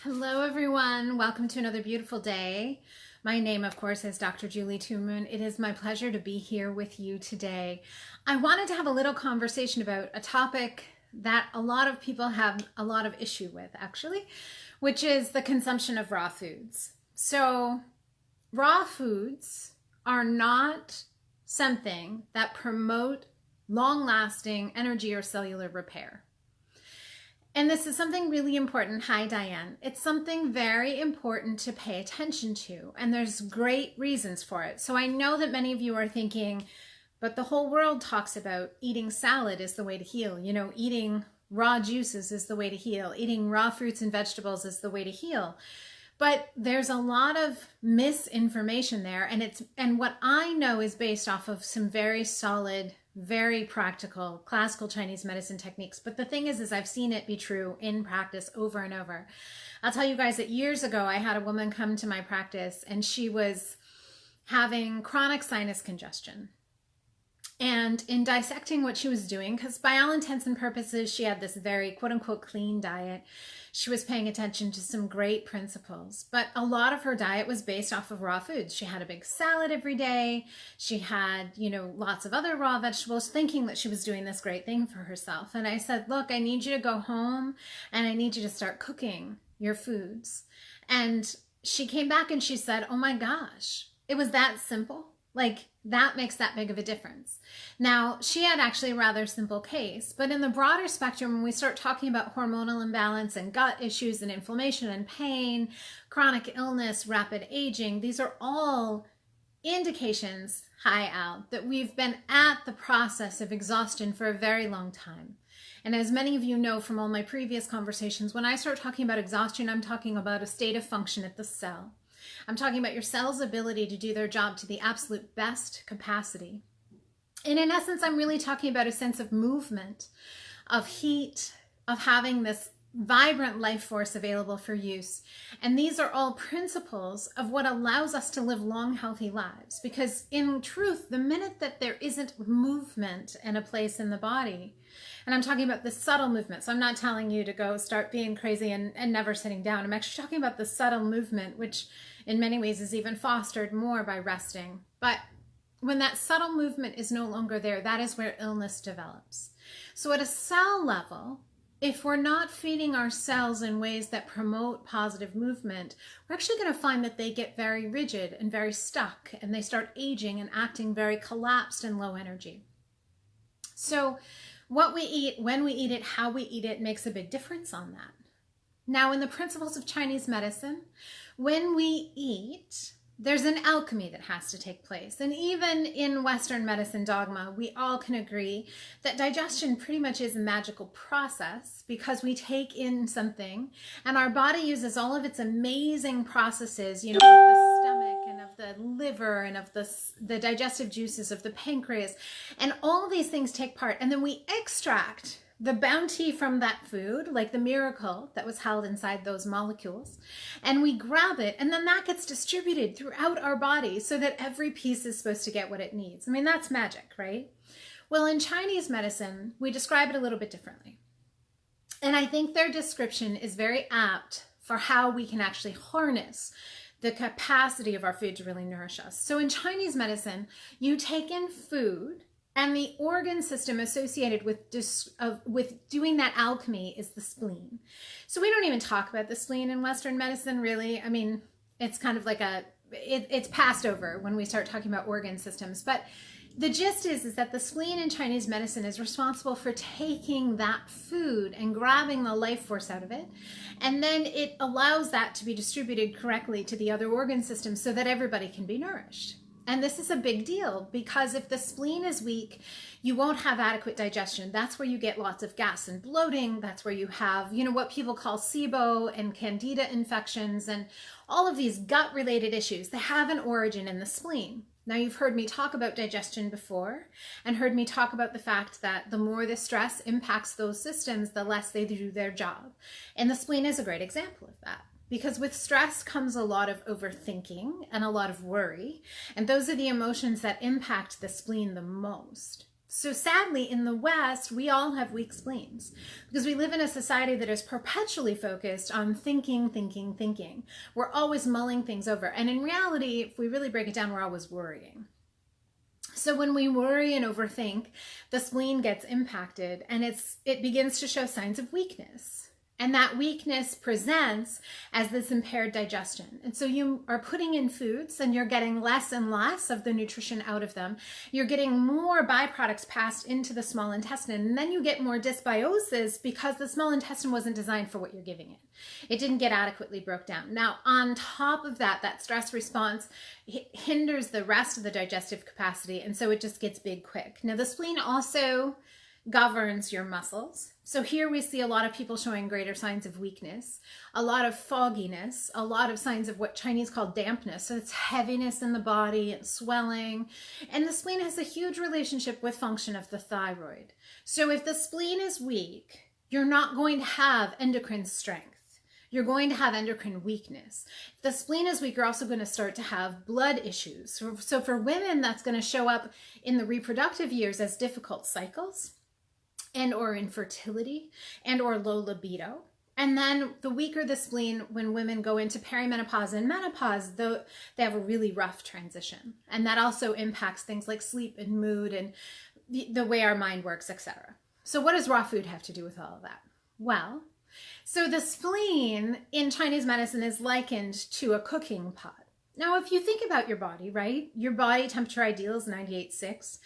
Hello, everyone. Welcome to another beautiful day. My name, of course, is Dr. Julie Toomoon. It is my pleasure to be here with you today. I wanted to have a little conversation about a topic that a lot of people have a lot of issue with, actually, which is the consumption of raw foods. So, raw foods are not something that promote long-lasting energy or cellular repair. And this is something really important. Hi, Diane. It's something very important to pay attention to, and there's great reasons for it. So I know that many of you are thinking, but the whole world talks about eating salad is the way to heal. You know, eating raw juices is the way to heal. Eating raw fruits and vegetables is the way to heal. But there's a lot of misinformation there, and what I know is based off of some very solid, very practical classical Chinese medicine techniques. But the thing is I've seen it be true in practice over and over. I'll tell you guys that years ago, I had a woman come to my practice and she was having chronic sinus congestion. And in dissecting what she was doing, because by all intents and purposes, she had this very quote unquote clean diet. She was paying attention to some great principles, but a lot of her diet was based off of raw foods. She had a big salad every day. She had, lots of other raw vegetables, thinking that she was doing this great thing for herself. And I said, look, I need you to go home and I need you to start cooking your foods. And she came back and she said, oh my gosh, it was that simple. Like, that makes that big of a difference. Now, she had actually a rather simple case, but in the broader spectrum, when we start talking about hormonal imbalance and gut issues and inflammation and pain, chronic illness, rapid aging, these are all indications, hi Al, that we've been at the process of exhaustion for a very long time. And as many of you know from all my previous conversations, when I start talking about exhaustion, I'm talking about a state of function at the cell. I'm talking about your cell's ability to do their job to the absolute best capacity. And in essence, I'm really talking about a sense of movement, of heat, of having this vibrant life force available for use. And these are all principles of what allows us to live long, healthy lives. Because in truth, the minute that there isn't movement and a place in the body, and I'm talking about the subtle movement, so I'm not telling you to go start being crazy and never sitting down. I'm actually talking about the subtle movement, which in many ways is even fostered more by resting. But when that subtle movement is no longer there, that is where illness develops. So at a cell level, if we're not feeding our cells in ways that promote positive movement, we're actually going to find that they get very rigid and very stuck, and they start aging and acting very collapsed and low energy. So what we eat, when we eat it, how we eat it makes a big difference on that. Now, in the principles of Chinese medicine, when we eat, there's an alchemy that has to take place. And even in Western medicine dogma, we all can agree that digestion pretty much is a magical process, because we take in something and our body uses all of its amazing processes, of the stomach and of the liver and of the digestive juices of the pancreas. And all of these things take part. And then we extract the bounty from that food, like the miracle that was held inside those molecules, and we grab it, and then that gets distributed throughout our body so that every piece is supposed to get what it needs. I mean, that's magic, right? Well, in Chinese medicine, we describe it a little bit differently. And I think their description is very apt for how we can actually harness the capacity of our food to really nourish us. So in Chinese medicine, you take in food, and the organ system associated with doing that alchemy is the spleen. So we don't even talk about the spleen in Western medicine, really. I mean, it's kind of like it's passed over when we start talking about organ systems. But the gist is that the spleen in Chinese medicine is responsible for taking that food and grabbing the life force out of it. And then it allows that to be distributed correctly to the other organ systems so that everybody can be nourished. And this is a big deal, because if the spleen is weak, you won't have adequate digestion. That's where you get lots of gas and bloating. That's where you have, what people call SIBO and candida infections and all of these gut-related issues. They have an origin in the spleen. Now, you've heard me talk about digestion before, and heard me talk about the fact that the more the stress impacts those systems, the less they do their job. And the spleen is a great example of that. Because with stress comes a lot of overthinking and a lot of worry. And those are the emotions that impact the spleen the most. So sadly, in the West, we all have weak spleens because we live in a society that is perpetually focused on thinking, thinking, thinking. We're always mulling things over. And in reality, if we really break it down, we're always worrying. So when we worry and overthink, the spleen gets impacted and it begins to show signs of weakness. And that weakness presents as this impaired digestion. And so you are putting in foods and you're getting less and less of the nutrition out of them. You're getting more byproducts passed into the small intestine. And then you get more dysbiosis because the small intestine wasn't designed for what you're giving it. It didn't get adequately broke down. Now, on top of that, that stress response hinders the rest of the digestive capacity. And so it just gets big quick. Now, the spleen also governs your muscles. So here we see a lot of people showing greater signs of weakness, a lot of fogginess, a lot of signs of what Chinese call dampness. So it's heaviness in the body and swelling. And the spleen has a huge relationship with function of the thyroid. So if the spleen is weak, you're not going to have endocrine strength. You're going to have endocrine weakness. If the spleen is weak, you're also going to start to have blood issues. So for women, that's going to show up in the reproductive years as difficult cycles, and or infertility, and or low libido. And then the weaker the spleen, when women go into perimenopause and menopause, they have a really rough transition. And that also impacts things like sleep and mood and the way our mind works, etc. So what does raw food have to do with all of that? Well, so the spleen in Chinese medicine is likened to a cooking pot. Now, if you think about your body, right? Your body temperature ideal is 98.6.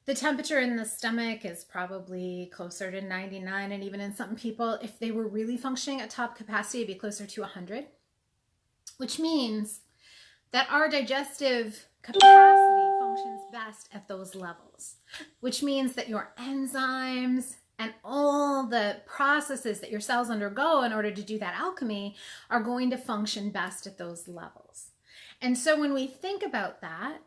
The temperature in the stomach is probably closer to 99, and even in some people, if they were really functioning at top capacity, it'd be closer to 100, which means that our digestive capacity functions best at those levels, which means that your enzymes and all the processes that your cells undergo in order to do that alchemy are going to function best at those levels. And so when we think about that,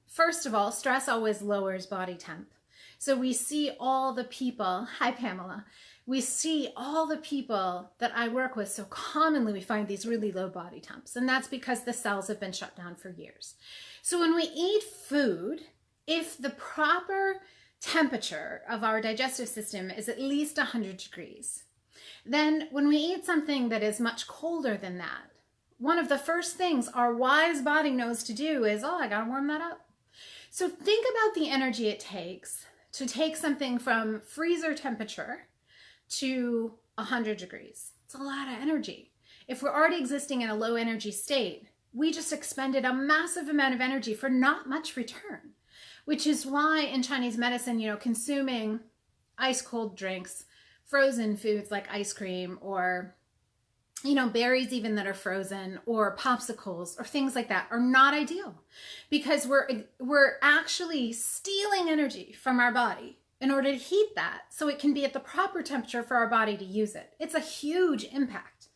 first of all, stress always lowers body temp. So we see all the people, hi Pamela, we see all the people that I work with, so commonly we find these really low body temps, and that's because the cells have been shut down for years. So when we eat food, if the proper temperature of our digestive system is at least 100 degrees, then when we eat something that is much colder than that, one of the first things our wise body knows to do is, oh, I gotta warm that up. So think about the energy it takes to take something from freezer temperature to 100 degrees. It's a lot of energy. If we're already existing in a low energy state, we just expended a massive amount of energy for not much return, which is why in Chinese medicine, consuming ice cold drinks, frozen foods like ice cream, or berries even that are frozen, or popsicles or things like that are not ideal, because we're actually stealing energy from our body in order to heat that so it can be at the proper temperature for our body to use it. It's a huge impact.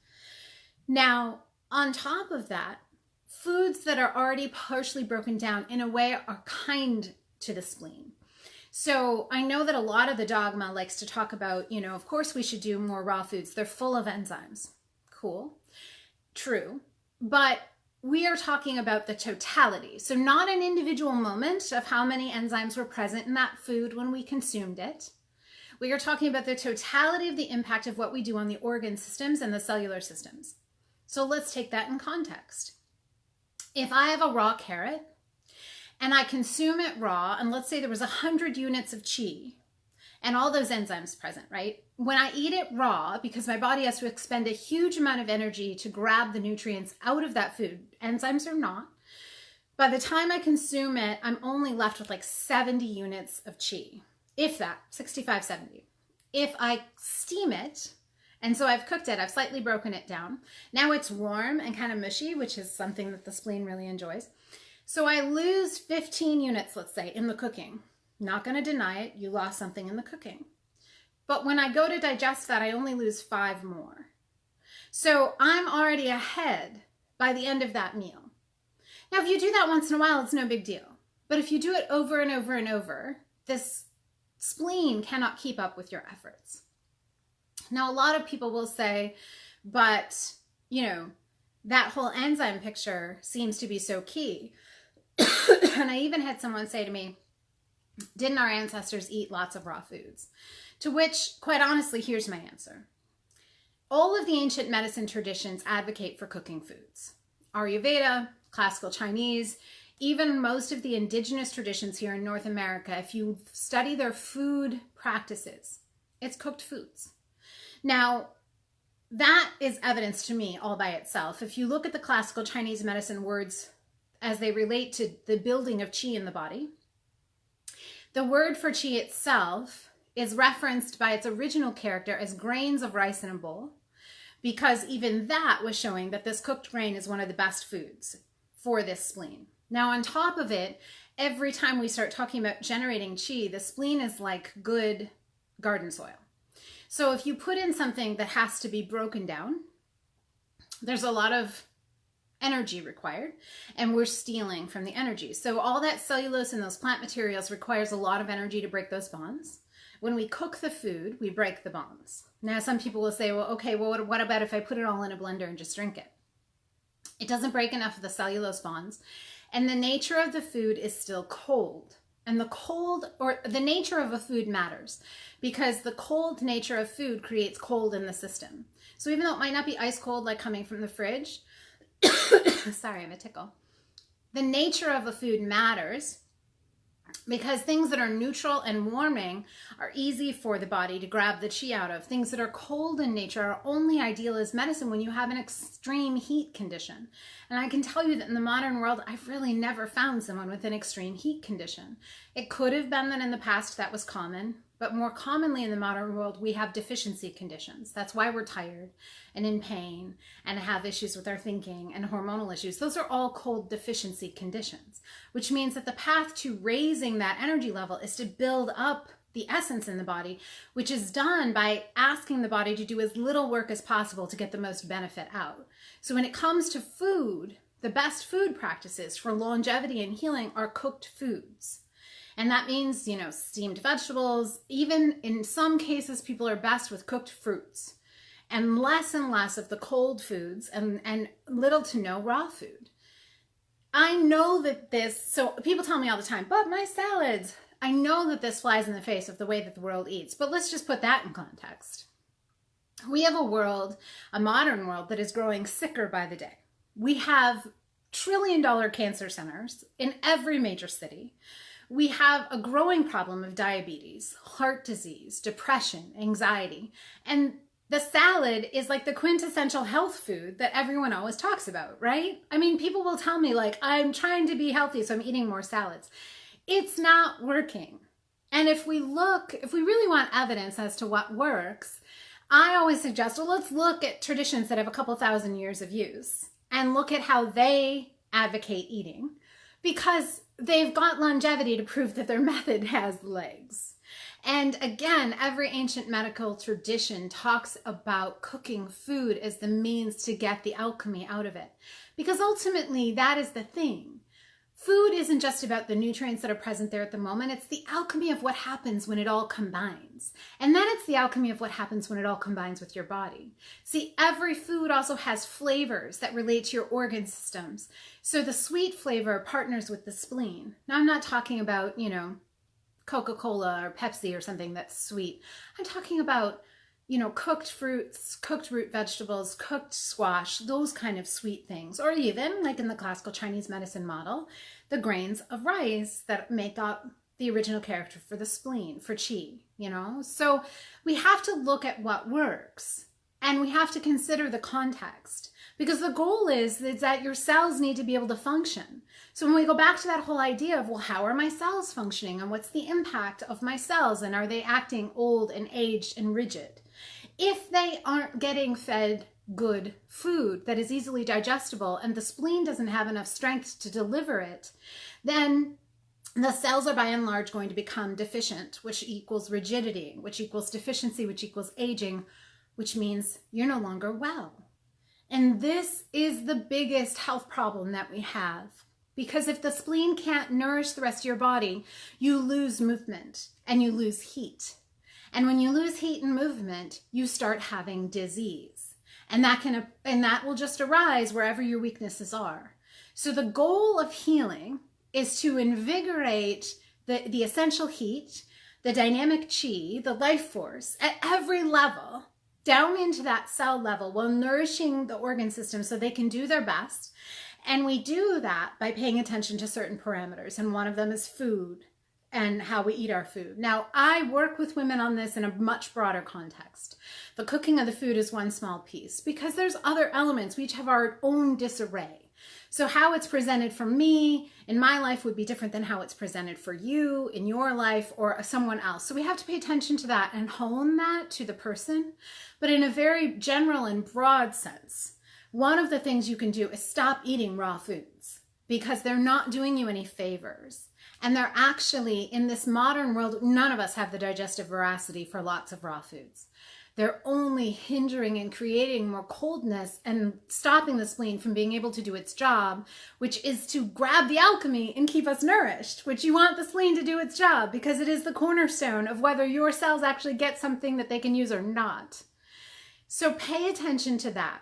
Now, on top of that, foods that are already partially broken down in a way are kind to the spleen. So I know that a lot of the dogma likes to talk about, of course we should do more raw foods. They're full of enzymes. Cool. True. But we are talking about the totality. So not an individual moment of how many enzymes were present in that food when we consumed it. We are talking about the totality of the impact of what we do on the organ systems and the cellular systems. So let's take that in context. If I have a raw carrot and I consume it raw, and let's say there was 100 units of qi, and all those enzymes present, right? When I eat it raw, because my body has to expend a huge amount of energy to grab the nutrients out of that food, enzymes are not, by the time I consume it, I'm only left with like 70 units of qi, if that, 65, 70. If I steam it, and so I've cooked it, I've slightly broken it down. Now it's warm and kind of mushy, which is something that the spleen really enjoys. So I lose 15 units, let's say, in the cooking. Not going to deny it, you lost something in the cooking. But when I go to digest that, I only lose 5 more. So I'm already ahead by the end of that meal. Now, if you do that once in a while, it's no big deal. But if you do it over and over and over, this spleen cannot keep up with your efforts. Now, a lot of people will say, but, that whole enzyme picture seems to be so key. And I even had someone say to me, Didn't our ancestors eat lots of raw foods? To which, quite honestly, here's my answer. All of the ancient medicine traditions advocate for cooking foods. Ayurveda, classical Chinese, even most of the indigenous traditions here in North America, if you study their food practices, it's cooked foods. Now, that is evidence to me all by itself. If you look at the classical Chinese medicine words as they relate to the building of qi in the body, the word for qi itself is referenced by its original character as grains of rice in a bowl, because even that was showing that this cooked grain is one of the best foods for this spleen. Now, on top of it, every time we start talking about generating qi, the spleen is like good garden soil. So if you put in something that has to be broken down, there's a lot of energy required, and we're stealing from the energy. So all that cellulose and those plant materials requires a lot of energy to break those bonds. When we cook the food, we break the bonds. Now, some people will say, well, okay, well, what about if I put it all in a blender and just drink it? It doesn't break enough of the cellulose bonds. And the nature of the food is still cold. And the cold, or the nature of a food matters, because the cold nature of food creates cold in the system. So even though it might not be ice cold like coming from the fridge, sorry, I have a tickle. The nature of a food matters, because things that are neutral and warming are easy for the body to grab the qi out of. Things that are cold in nature are only ideal as medicine when you have an extreme heat condition. And I can tell you that in the modern world, I've really never found someone with an extreme heat condition. It could have been that in the past that was common, but more commonly in the modern world, we have deficiency conditions. That's why we're tired and in pain and have issues with our thinking and hormonal issues. Those are all cold deficiency conditions, which means that the path to raising that energy level is to build up the essence in the body, which is done by asking the body to do as little work as possible to get the most benefit out. So when it comes to food, the best food practices for longevity and healing are cooked foods. And that means, steamed vegetables. Even in some cases, people are best with cooked fruits, and less of the cold foods, and little to no raw food. I know that so people tell me all the time, but my salads, I know that this flies in the face of the way that the world eats, but let's just put that in context. We have a modern world that is growing sicker by the day. We have trillion-dollar cancer centers in every major city. We have a growing problem of diabetes, heart disease, depression, anxiety, and the salad is like the quintessential health food that everyone always talks about, right? I mean, people will tell me like, I'm trying to be healthy, so I'm eating more salads. It's not working. And if we really want evidence as to what works, I always suggest, well, let's look at traditions that have a couple thousand years of use and look at how they advocate eating, because they've got longevity to prove that their method has legs. And again, every ancient medical tradition talks about cooking food as the means to get the alchemy out of it. Because ultimately, that is the thing. Food isn't just about the nutrients that are present there at the moment. It's the alchemy of what happens when it all combines. And then it's the alchemy of what happens when it all combines with your body. See, every food also has flavors that relate to your organ systems. So the sweet flavor partners with the spleen. Now, I'm not talking about, Coca-Cola or Pepsi or something that's sweet. I'm talking about, cooked fruits, cooked root vegetables, cooked squash, those kind of sweet things. Or even, like in the classical Chinese medicine model, the grains of rice that make up the original character for the spleen, for qi, So we have to look at what works, and we have to consider the context, because the goal is that your cells need to be able to function. So when we go back to that whole idea of, well, how are my cells functioning, and what's the impact of my cells, and are they acting old and aged and rigid? If they aren't getting fed good food that is easily digestible, and the spleen doesn't have enough strength to deliver it, then the cells are by and large going to become deficient, which equals rigidity, which equals deficiency, which equals aging, which means you're no longer well. And this is the biggest health problem that we have. Because if the spleen can't nourish the rest of your body, you lose movement and you lose heat. And when you lose heat and movement, you start having disease. And that will just arise wherever your weaknesses are. So the goal of healing is to invigorate the essential heat, the dynamic chi, the life force at every level, down into that cell level, while nourishing the organ system so they can do their best. And we do that by paying attention to certain parameters. And one of them is food and how we eat our food. Now, I work with women on this in a much broader context. The cooking of the food is one small piece because there's other elements. We each have our own disarray. So how it's presented for me in my life would be different than how it's presented for you in your life or someone else. So we have to pay attention to that and hone that to the person. But in a very general and broad sense, one of the things you can do is stop eating raw foods because they're not doing you any favors. And they're actually, in this modern world, none of us have the digestive veracity for lots of raw foods. They're only hindering and creating more coldness and stopping the spleen from being able to do its job, which is to grab the alchemy and keep us nourished, which you want the spleen to do its job because it is the cornerstone of whether your cells actually get something that they can use or not. So pay attention to that.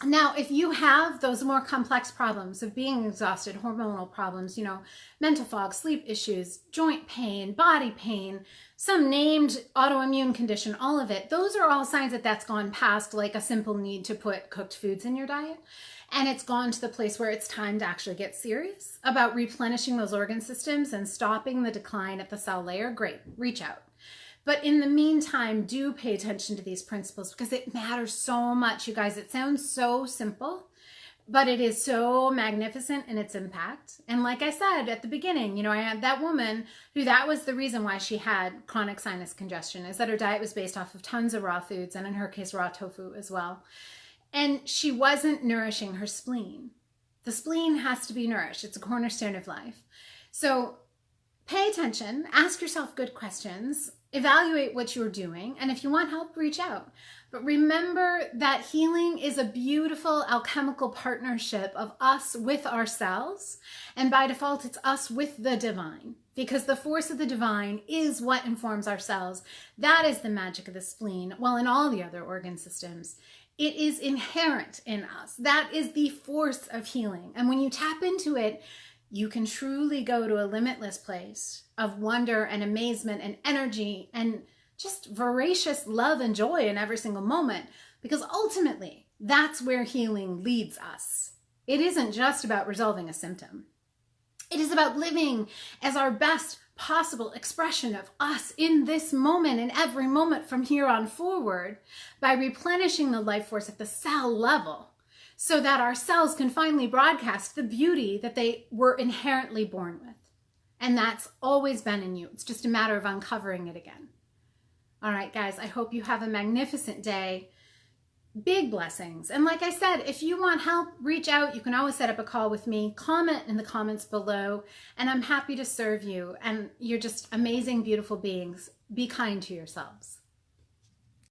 Now, if you have those more complex problems of being exhausted, hormonal problems, mental fog, sleep issues, joint pain, body pain, some named autoimmune condition, all of it, those are all signs that that's gone past like a simple need to put cooked foods in your diet. And it's gone to the place where it's time to actually get serious about replenishing those organ systems and stopping the decline at the cell layer. Great, reach out. But in the meantime, do pay attention to these principles because it matters so much, you guys. It sounds so simple, but it is so magnificent in its impact. And like I said at the beginning, I had that woman who that was the reason why she had chronic sinus congestion, is that her diet was based off of tons of raw foods, and in her case, raw tofu as well. And she wasn't nourishing her spleen. The spleen has to be nourished. It's a cornerstone of life. So pay attention, ask yourself good questions, evaluate what you're doing, and if you want help, reach out. But remember that healing is a beautiful alchemical partnership of us with ourselves, and by default, it's us with the divine, because the force of the divine is what informs our cells. That is the magic of the spleen, well, in all the other organ systems. It is inherent in us. That is the force of healing. And when you tap into it, you can truly go to a limitless place of wonder and amazement and energy and just voracious love and joy in every single moment, because ultimately that's where healing leads us. It isn't just about resolving a symptom. It is about living as our best possible expression of us in this moment and every moment from here on forward by replenishing the life force at the cell level, so that our cells can finally broadcast the beauty that they were inherently born with. And that's always been in you. It's just a matter of uncovering it again. All right, guys, I hope you have a magnificent day. Big blessings. And like I said, if you want help, reach out. You can always set up a call with me. Comment in the comments below, and I'm happy to serve you. And you're just amazing, beautiful beings. Be kind to yourselves.